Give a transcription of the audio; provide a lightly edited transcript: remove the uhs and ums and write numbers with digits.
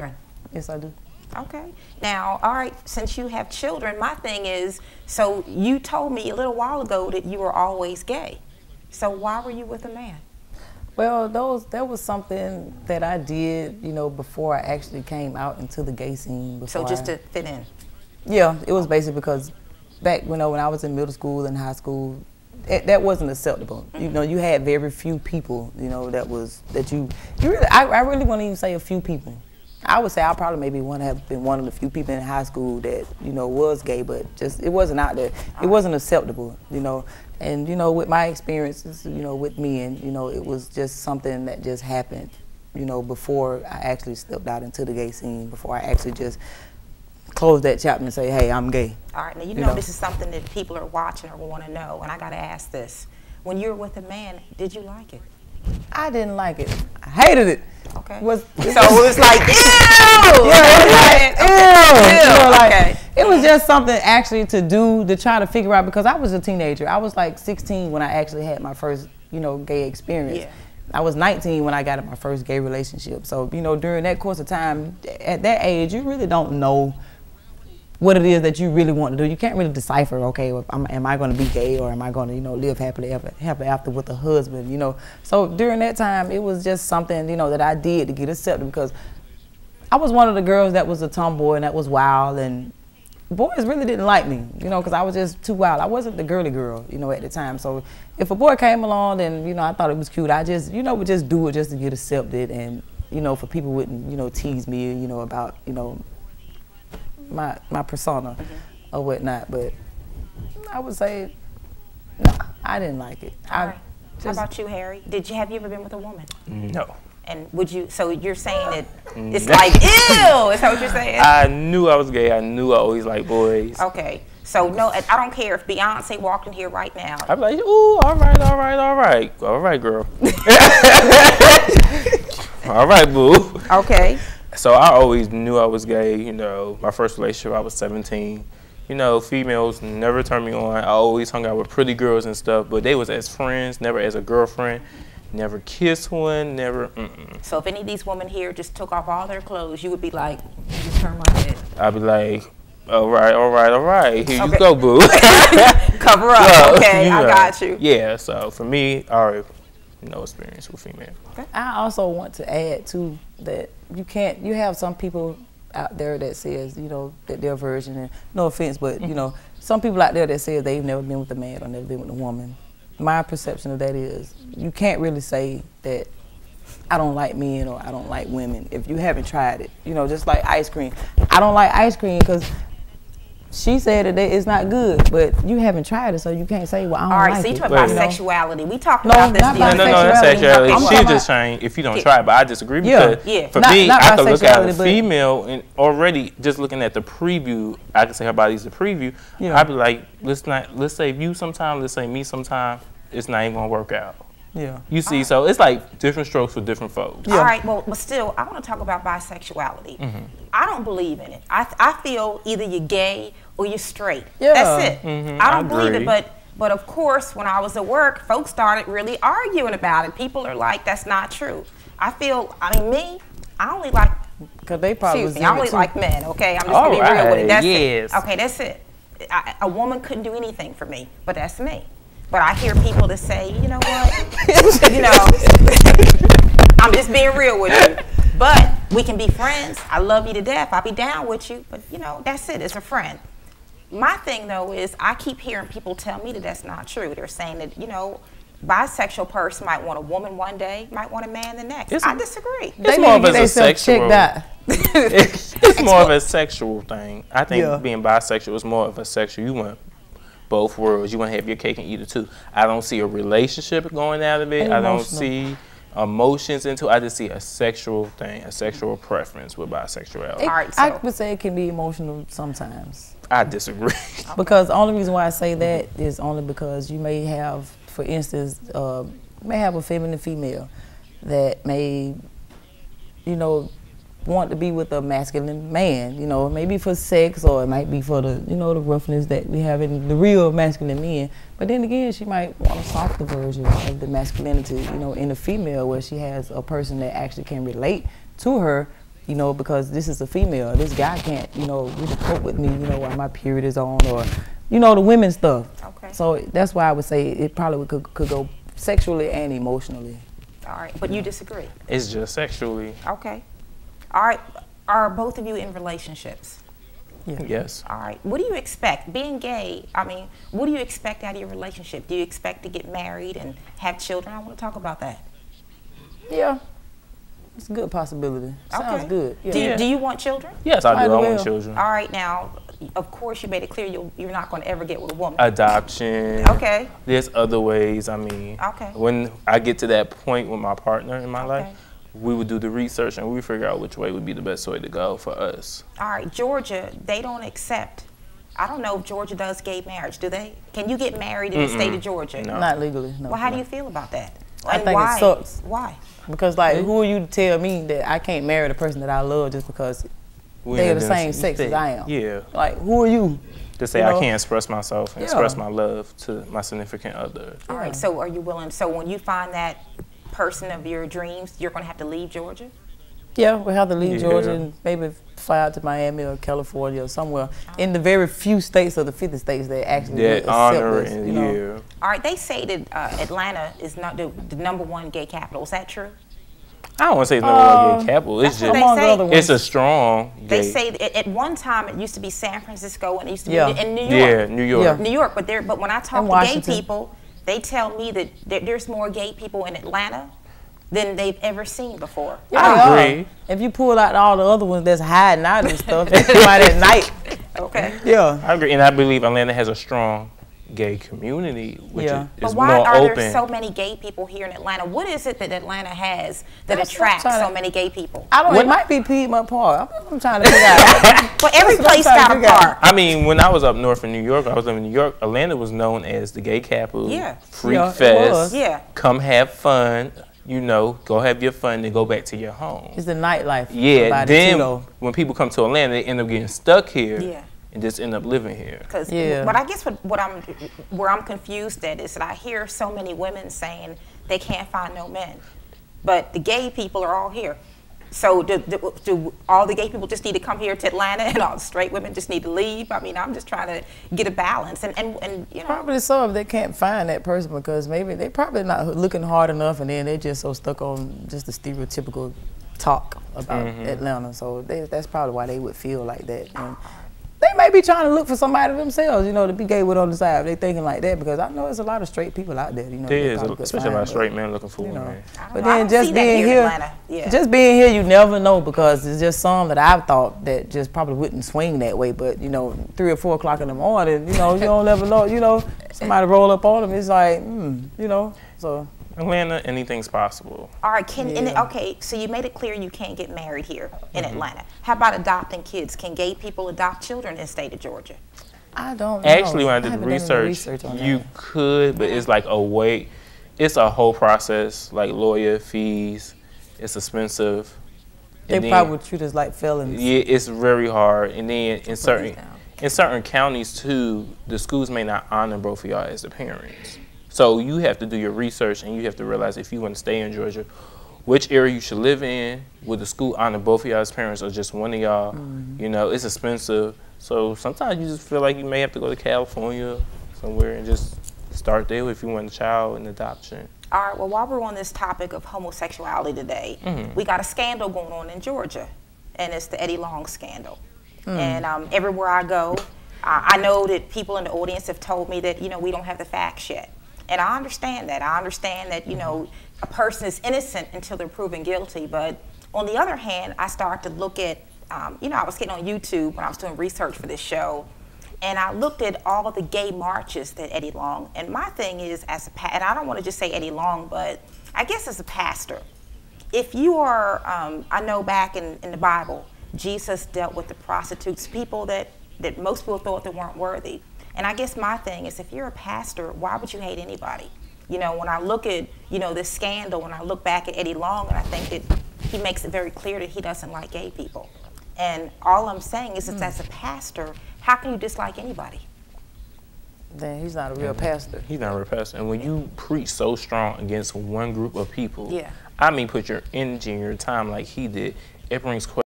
children? Yes, I do. Okay. Now, all right, since you have children, my thing is, so you told me a little while ago that you were always gay. So why were you with a man? Well, that was something that I did, you know, before I actually came out into the gay scene. So just to fit in? Yeah, it was basically because back, you know, when I was in middle school and high school, that wasn't acceptable. You know, you had very few people, you know, I really wouldn't even say a few people. I would say I probably maybe have been one of the few people in high school that, you know, was gay, but just, it wasn't out there. It wasn't acceptable, you know. And, you know, with my experiences, you know, with men, you know, it was just something that just happened, you know, before I actually stepped out into the gay scene, before I actually just closed that chapter and say, hey, I'm gay. All right, now you know this is something that people are watching or want to know, and I got to ask this. When you were with a man, did you like it? I didn't like it. I hated it. Okay. So it was like, ew! Yeah, it was like, ew! You know, like, okay. It was just something actually to try to figure out, because I was a teenager. I was like 16 when I actually had my first, you know, gay experience. Yeah. I was 19 when I got in my first gay relationship. So, you know, during that course of time, at that age, you really don't know what it is that you really want to do. You can't really decipher, okay, am I going to be gay, or am I going to, you know, live happily ever after with a husband, you know. So during that time, it was just something, you know, that I did to get accepted, because I was one of the girls that was a tomboy and that was wild, and boys really didn't like me, you know, because I was just too wild. I wasn't the girly girl, you know, at the time. So if a boy came along and, you know, I thought it was cute, I just, you know, would just do it just to get accepted, and, you know, for people wouldn't, you know, tease me, you know, about, you know, my persona or whatnot. But I would say, no, I didn't like it. All right. How about you, Harry? Have you ever been with a woman? No. And would you, so you're saying that it's like, ew, is that what you're saying? I knew I was gay. I knew I always liked boys. Okay. So no, I don't care if Beyonce walked in here right now. I'd be like, ooh, all right, all right, all right. All right, girl. All right, boo. Okay. So I always knew I was gay. You know, my first relationship, I was 17. You know, females never turned me on. I always hung out with pretty girls and stuff, but they was as friends, never as a girlfriend. Never kissed one, never, So if any of these women here just took off all their clothes, you would be like, just turn my head. I'd be like, all right, all right, all right. Here you go, boo. Cover up, so, okay, I got you. Yeah, so for me, I already no experience with female. Okay. I also want to add, too, that you have some people out there that says, you know, that they're a virgin, and no offense, but, you know, some people out there that say they've never been with a man or never been with a woman. My perception of that is, you can't really say that I don't like men or I don't like women if you haven't tried it. You know, just like ice cream. I don't like ice cream because she said that it's not good, but you haven't tried it, so you can't say, well, I don't like it. All right, so you talk about sexuality. We talked No, about this. not the other No, day. that's sexuality. I'm She's just saying if you don't try it, but I disagree because for me, I could look at a female and already just looking at the preview, I can say her body's the preview. I'd be like, let's say you sometime, let's say me sometime, it's not even gonna work out. Yeah. You see, so it's like different strokes for different folks. All right, well, but still, I want to talk about bisexuality. I don't believe in it. I feel either you're gay or you're straight. Yeah. That's it. I don't believe it, but of course, when I was at work, folks started really arguing about it. People are like, that's not true. I only like, because they probably I only like men, okay? I'm just going to be real with it. That's it. Okay, that's it. A woman couldn't do anything for me, but that's me. But I hear people that say, you know what, you know, I'm just being real with you. But we can be friends. I love you to death. I'll be down with you. But, you know, that's it. It's a friend. My thing, though, is I keep hearing people tell me that that's not true. They're saying that, you know, bisexual person might want a woman one day, might want a man the next. I disagree. It's more of a sexual. It's more of a sexual thing. I think being bisexual is more of a sexual. You want both worlds. You want to have your cake and eat it too. I don't see a relationship going out of it. I don't see emotions into it. I just see a sexual thing, a sexual preference with bisexuality. I would say it can be emotional sometimes. I disagree. Because the only reason why I say that is only because you may have, for instance, may have a feminine female that may, you know, want to be with a masculine man, you know, maybe for sex, or it might be for the, you know, the roughness that we have in the real masculine men. But then again, she might want a softer version of the masculinity, you know, in a female, where she has a person that actually can relate to her, you know, because this is a female. This guy can't, you know, really cope with me, you know, while my period is on, or, you know, the women's stuff. Okay. So that's why I would say it probably could go sexually and emotionally. All right, but you disagree? It's just sexually. Okay. All right, are both of you in relationships? Yeah. Yes. All right, what do you expect? Being gay, I mean, what do you expect out of your relationship? Do you expect to get married and have children? I want to talk about that. Yeah. It's a good possibility. Sounds good. Yeah. Do you want children? Yes, I do. I want children. All right, now, of course, you made it clear you're not going to ever get with a woman. Adoption. Okay. There's other ways. I mean, when I get to that point with my partner in my life, we would do the research and we would figure out which way would be the best way to go for us. All right, Georgia, they don't accept. I don't know if Georgia does gay marriage. Do they? Can you get married in the state of Georgia? No. Not legally, no. Well, how do you feel about that? I think it sucks. Why? Because, like, who are you to tell me that I can't marry the person that I love just because they're the same sex as I am? Yeah. Like, who are you? To say I can't express myself and express my love to my significant other. All right, so are you willing, so when you find that person of your dreams, you're going to have to leave Georgia? Yeah, we'll have to leave Georgia and maybe fly out to Miami or California or somewhere in the very few states of the 50 states that actually accept us, you know. All right, they say that Atlanta is not the #1 gay capital. Is that true? I don't want to say it's #1 gay capital. It's just it's a strong gay. They say at one time it used to be San Francisco and it used to be in New York. Yeah, New York. Yeah. New York, but when I talk to gay people, they tell me that there's more gay people in Atlanta than they've ever seen before. Yeah, I agree. If you pull out all the other ones that's hiding out and stuff, that's right at night. Okay. Yeah. I agree, and I believe Atlanta has a strong gay community, which is but more why are open. there so many gay people here in Atlanta? What is it that Atlanta has that attracts so many gay people? I don't know. It might be Piedmont Park. I'm trying to figure out. But every place got a park. I mean, when I was up north in New York, I was living in New York. Atlanta was known as the gay capital. Yeah. Freak fest. Yeah. Come have fun. You know, go have your fun and go back to your home. It's the nightlife. Yeah. Then when people come to Atlanta, they end up getting stuck here. Yeah. And just end up living here. But I guess where I'm confused at is that I hear so many women saying they can't find no men, but the gay people are all here. So do all the gay people just need to come here to Atlanta and all the straight women just need to leave? I mean, I'm just trying to get a balance. And you know. Probably so if they can't find that person because maybe they probably not looking hard enough and then they're just so stuck on just the stereotypical talk about Atlanta. So that's probably why they would feel like that. And they may be trying to look for somebody themselves, you know, to be gay with on the side. They thinking like that because I know there's a lot of straight people out there, you know. There is, especially a lot of straight men looking for women. But then just being here, you never know because it's just some that I've thought that just probably wouldn't swing that way. But you know, 3 or 4 o'clock in the morning, you know, you don't ever know, you know, somebody roll up on them. It's like, you know, so. Atlanta, anything's possible. All right, okay, so you made it clear you can't get married here in Atlanta. How about adopting kids? Can gay people adopt children in the state of Georgia? I don't know. Actually, when I did the research you could, but it's like it's a whole process, like lawyer fees, it's expensive. They probably would treat us like felons. Yeah, it's very hard. And then in certain counties too, the schools may not honor both of y'all as the parents. So you have to do your research and you have to realize if you want to stay in Georgia, which area you should live in, will the school honor both of y'all as parents or just one of y'all? You know, it's expensive. So sometimes you just feel like you may have to go to California somewhere and just start there if you want a child in adoption. All right, well, while we're on this topic of homosexuality today, we got a scandal going on in Georgia, and it's the Eddie Long scandal. And everywhere I go, I know that people in the audience have told me that, you know, we don't have the facts yet. And I understand that. I understand that, you know, a person is innocent until they're proven guilty. But on the other hand, I started to look at, you know, I was getting on YouTube when I was doing research for this show. And I looked at all of the gay marches that Eddie Long, and my thing is, and I don't want to just say Eddie Long, but I guess as a pastor, if you are, I know back in the Bible, Jesus dealt with the prostitutes, people that most people thought that weren't worthy. And I guess my thing is, if you're a pastor, why would you hate anybody? You know, when I look at, you know, this scandal, when I look back at Eddie Long, and I think that he makes it very clear that he doesn't like gay people. And all I'm saying is, as a pastor, how can you dislike anybody? Then he's not a real pastor. He's not a real pastor. And when you preach so strong against one group of people, I mean, put your energy and your time like he did, it brings questions.